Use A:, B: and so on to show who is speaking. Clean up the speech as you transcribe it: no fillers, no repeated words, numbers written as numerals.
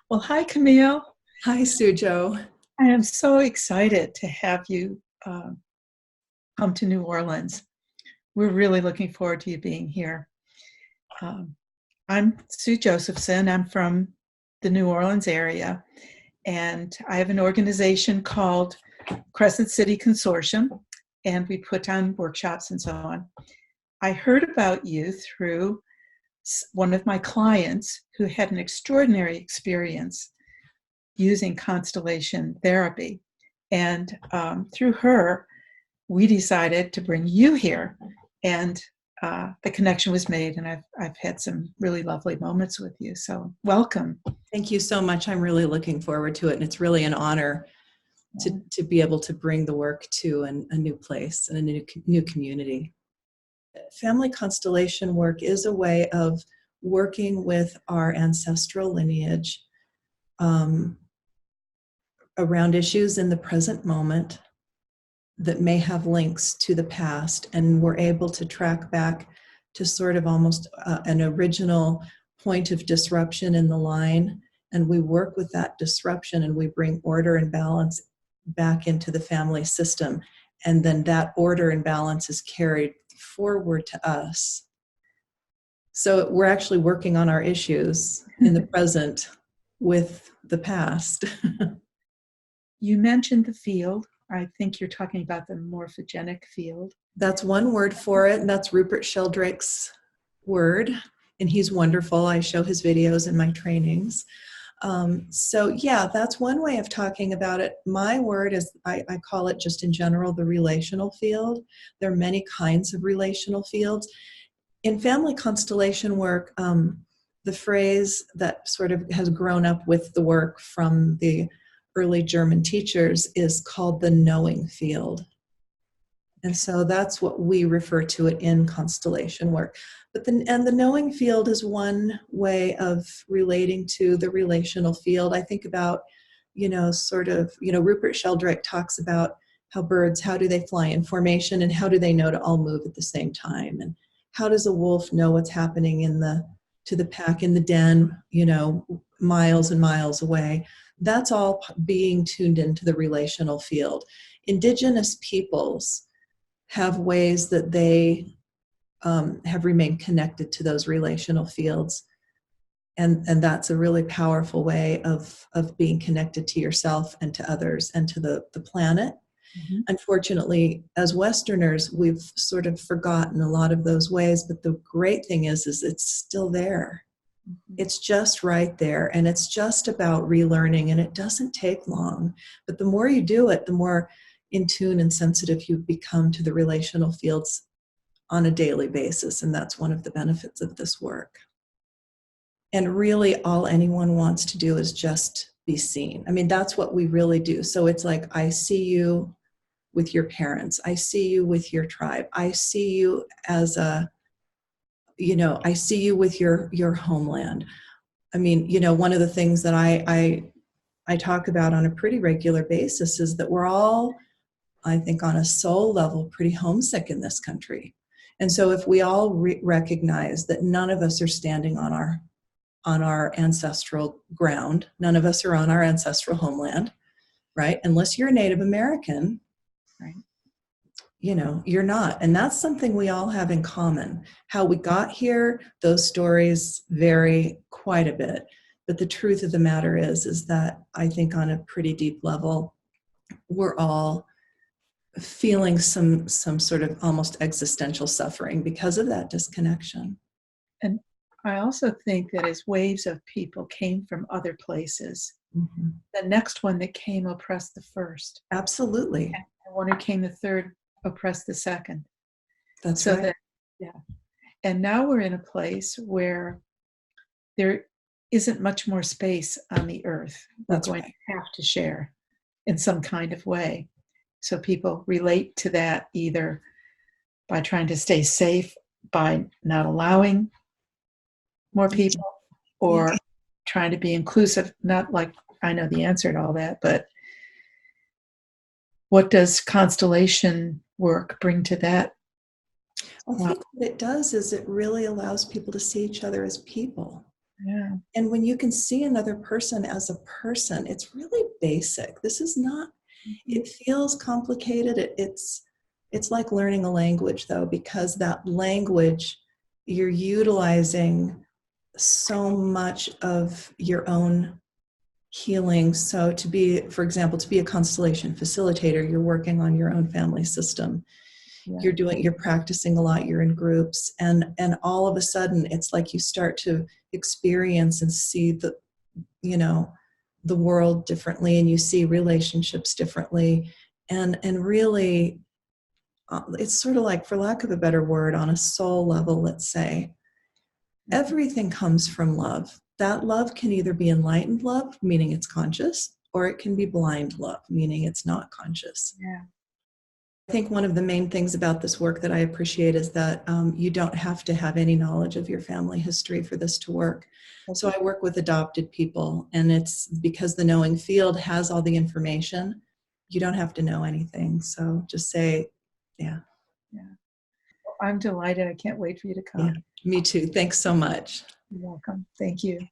A: Well, hi, Camille.
B: Hi, Sujo.
A: I am so excited to have you uh, come to New Orleans. We're really looking forward to you being here. Um, I'm Sue Josephson. I'm from the New Orleans area, and I have an organization called Crescent City Consortium, and we put on workshops and so on. I heard about you through one of my clients who had an extraordinary experience using constellation therapy. And through her, we decided to bring you here. And the connection was made, and I've had some really lovely moments with you. So welcome.
B: Thank you so much. I'm really looking forward to it. And it's really an honor to be able to bring the work to a new place and a new community. Family constellation work is a way of working with our ancestral lineage around issues in the present moment that may have links to the past, and we're able to track back to sort of almost an original point of disruption in the line, and we work with that disruption and we bring order and balance back into the family system, and then that order and balance is carried forward to us. So we're actually working on our issues in the present with the past.
A: You mentioned the field. I think you're talking about the morphogenic field.
B: That's one word for it, and that's Rupert Sheldrake's word, and he's wonderful. I show his videos in my trainings. So yeah, that's one way of talking about it. My word is, I call it just in general, the relational field. There are many kinds of relational fields. In family constellation work, the phrase that sort of has grown up with the work from the early German teachers is called the knowing field. And so that's what we refer to it in constellation work. But the knowing field is one way of relating to the relational field. I think about, Rupert Sheldrake talks about how birds, how do they fly in formation, and how do they know to all move at the same time? And how does a wolf know what's happening to the pack in the den, miles and miles away? That's all being tuned into the relational field. Indigenous peoples have ways that they have remained connected to those relational fields. And that's a really powerful way of being connected to yourself and to others and to the planet. Mm-hmm. Unfortunately, as Westerners, we've sort of forgotten a lot of those ways, but the great thing is it's still there. Mm-hmm. It's just right there, and it's just about relearning, and it doesn't take long. But the more you do it, the more in tune and sensitive you become to the relational fields on a daily basis, and that's one of the benefits of this work. And really all anyone wants to do is just be seen. I mean, that's what we really do. So it's like, I see you with your parents. I see you with your tribe. I see you as I see you with your homeland. I mean, one of the things that I talk about on a pretty regular basis is that we're all, I think, on a soul level, pretty homesick in this country. And so if we all recognize that none of us are standing on our ancestral ground, none of us are on our ancestral homeland, right? Unless you're a Native American, right? You're not. And that's something we all have in common. How we got here, those stories vary quite a bit. But the truth of the matter is that I think on a pretty deep level, we're all feeling some sort of almost existential suffering because of that disconnection.
A: And I also think that as waves of people came from other places, mm-hmm. the next one that came oppressed the first.
B: Absolutely.
A: And the one who came the third oppressed the second.
B: That's so right.
A: And now we're in a place where there isn't much more space on the earth.
B: That's
A: we're going
B: right.
A: to have to share in some kind of way. So people relate to that either by trying to stay safe, by not allowing more people, or trying to be inclusive. Not like I know the answer to all that, but what does constellation work bring to that?
B: I think what it does is it really allows people to see each other as people.
A: Yeah.
B: And when you can see another person as a person, it's really basic. This is not, it feels complicated. It's like learning a language, though, because that language, you're utilizing so much of your own healing. So to be, for example, to be a constellation facilitator, you're working on your own family system.
A: Yeah.
B: You're practicing a lot, you're in groups, and all of a sudden it's like you start to experience and see the world differently, and you see relationships differently, and really it's sort of like, for lack of a better word, on a soul level, let's say, everything comes from love. That love can either be enlightened love, meaning it's conscious, or it can be blind love, meaning it's not conscious.
A: Yeah.
B: I think one of the main things about this work that I appreciate is that you don't have to have any knowledge of your family history for this to work. So I work with adopted people, and it's because the knowing field has all the information. You don't have to know anything. So just say, yeah.
A: Yeah. Well, I'm delighted. I can't wait for you to
B: Yeah,
A: come.
B: me too. Thanks so much.
A: You're welcome. Thank you.